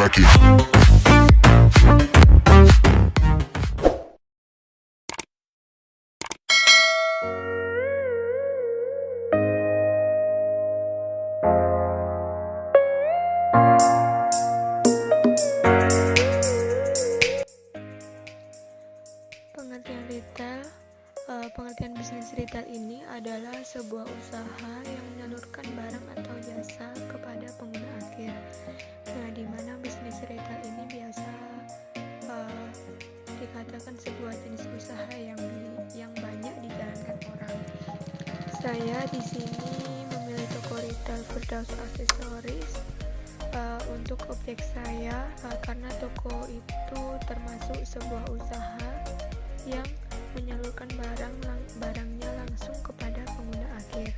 like it. Pengertian bisnis retail ini adalah sebuah usaha yang menyalurkan barang atau jasa kepada pengguna akhir. Nah, di mana bisnis retail ini biasa dikatakan sebuah jenis usaha yang banyak dijalankan orang. Saya di sini memilih toko retail Firdaus Aksesoris untuk objek saya karena toko itu termasuk sebuah usaha yang menyalurkan barangnya langsung kepada pengguna akhir.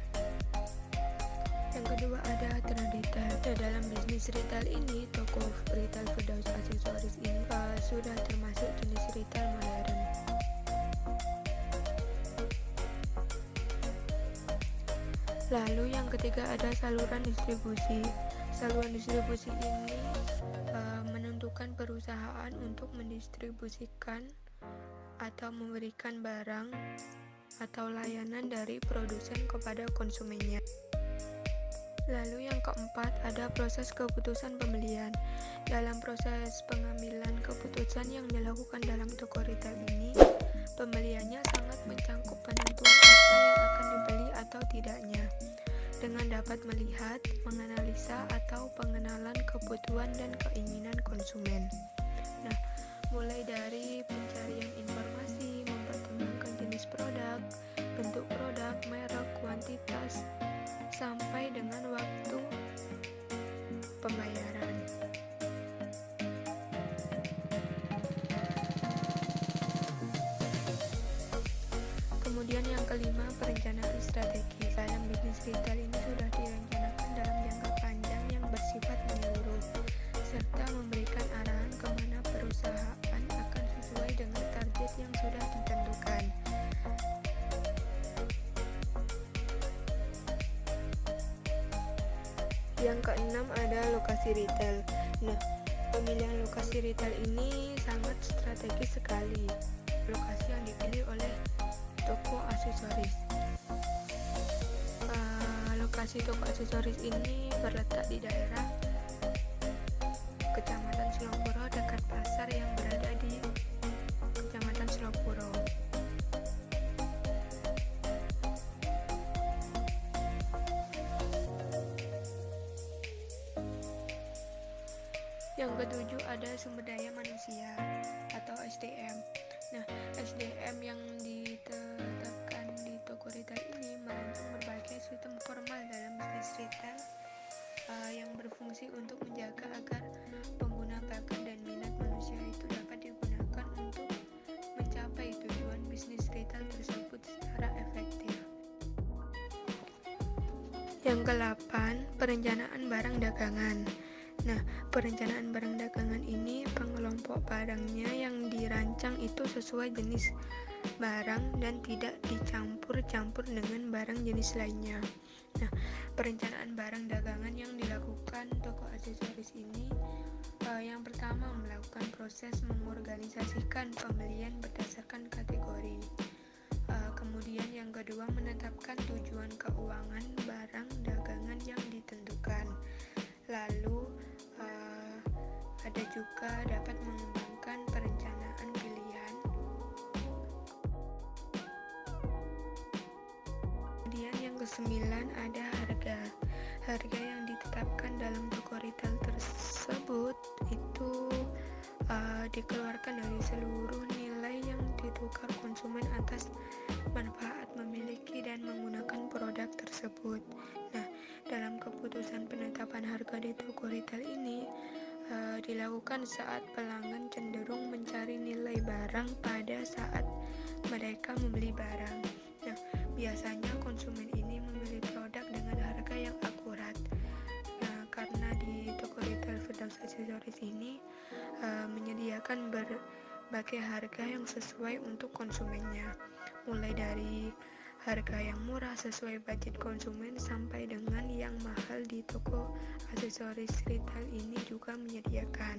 Yang kedua ada trade retail. Dalam bisnis retail ini, toko retail Firdaus Aksesoris ini sudah termasuk jenis retail modern. Lalu yang ketiga ada saluran distribusi. Saluran distribusi ini menentukan perusahaan untuk mendistribusikan atau memberikan barang atau layanan dari produsen kepada konsumennya. Lalu yang keempat ada proses keputusan pembelian. Dalam proses pengambilan keputusan yang dilakukan dalam toko retail ini, pembeliannya sangat mencangkup penentuan apa yang akan dibeli atau tidaknya, dengan dapat melihat, menganalisa, atau pengenalan kebutuhan dan keinginan konsumen. Nah, mulai dari pencarian informasi, mempertimbangkan jenis produk, bentuk produk, merek, kuantitas, sampai dengan waktu pembayaran. Kemudian yang kelima, perencanaan strategi. Dalam bisnis retail ini sudah direncanakan dalam jangka panjang yang bersifat menyeluruh, serta memberikan arahan kemana perusahaan akan sesuai dengan target yang sudah ditentukan. Yang keenam ada lokasi retail. Nah, pemilihan lokasi retail ini sangat strategis sekali. Lokasi yang dipilih oleh toko aksesoris. Lokasi toko aksesoris ini berletak di daerah Kecamatan Selopuro dekat pasar yang berada di Kecamatan Selopuro. Yang ketujuh ada sumber daya manusia atau SDM. Nah, SDM yang ditetapkan di toko retail ini merancang berbagai sistem formal dalam bisnis retail yang berfungsi untuk menjaga agar pengguna bakat dan minat manusia itu dapat digunakan untuk mencapai tujuan bisnis retail tersebut secara efektif. Yang ke-8, perencanaan barang dagangan. Nah, perencanaan barang dagangan ini pengelompok barangnya yang dirancang itu sesuai jenis barang dan tidak dicampur-campur dengan barang jenis lainnya. Nah, perencanaan barang dagangan yang dilakukan toko aksesoris ini yang pertama melakukan proses mengorganisasikan pembelian berdasarkan kategori. Kemudian yang kedua menetapkan tujuan keuangan barang dagangan yang ditentukan. Lalu ada juga dapat mengembangkan perencanaan pilihan. Kemudian yang ke-9 ada harga. Harga yang ditetapkan dalam toko retail tersebut itu dikeluarkan dari seluruh nilai yang ditukar konsumen atas manfaat memiliki dan menggunakan produk tersebut. Nah, dalam keputusan penetapan harga di toko retail ini dilakukan saat pelanggan cenderung mencari nilai barang pada saat mereka membeli barang. Nah, biasanya konsumen ini memilih produk dengan harga yang akurat. Nah, karena di toko retail Firdaus Aksesoris ini menyediakan berbagai harga yang sesuai untuk konsumennya, mulai dari harga yang murah sesuai budget konsumen sampai dengan yang mahal di toko aksesoris retail ini juga menyediakan.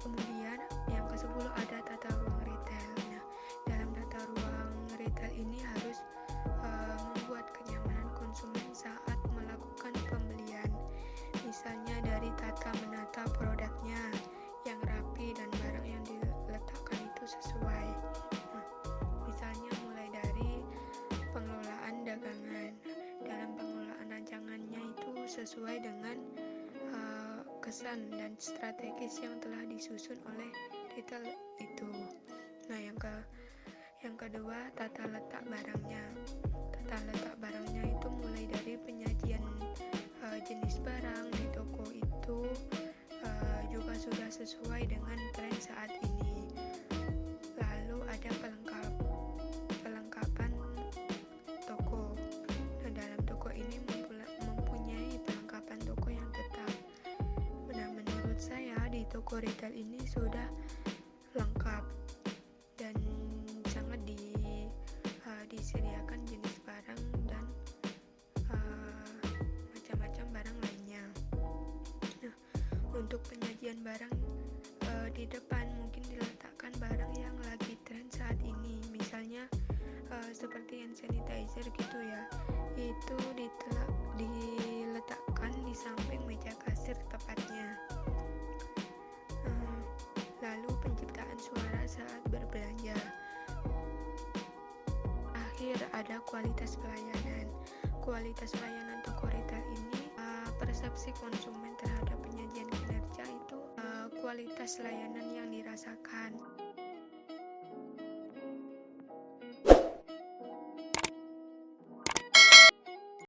Kemudian yang ke-10 ada tata ruang retail. Nah, dalam tata ruang retail ini harus membuat kenyamanan konsumen saat melakukan pembelian. Misalnya dari tata menata produknya yang rapi dan barang yang diletakkan itu sesuai. Nah, misalnya mulai dari pengelolaan dagangan. Dalam pengelolaan rancangannya itu sesuai dengan kesan dan strategis yang telah disusun oleh retail itu. Nah, yang kedua, tata letak barangnya. Tata letak barangnya itu mulai dari penyajian jenis barang di toko itu juga sudah sesuai dengan tren saat ini. Lalu ada pelengkapan toko. Nah, dalam toko ini mempunyai pelengkapan toko yang tetap. Nah, menurut saya di toko retail ini sudah lengkap dan sangat disediakan jenis barang dan macam-macam barang lainnya. Nah, untuk penyajian barang di depan mungkin diletakkan barang yang lagi tren saat ini, misalnya seperti hand sanitizer gitu ya, itu diletakkan di samping meja kasir tepatnya. Lalu penciptaan suara saat berbelanja. Akhir ada kualitas pelayanan. Kualitas pelayanan toko retail ini persepsi konsumen terhadap penyajian kinerja itu kualitas layanan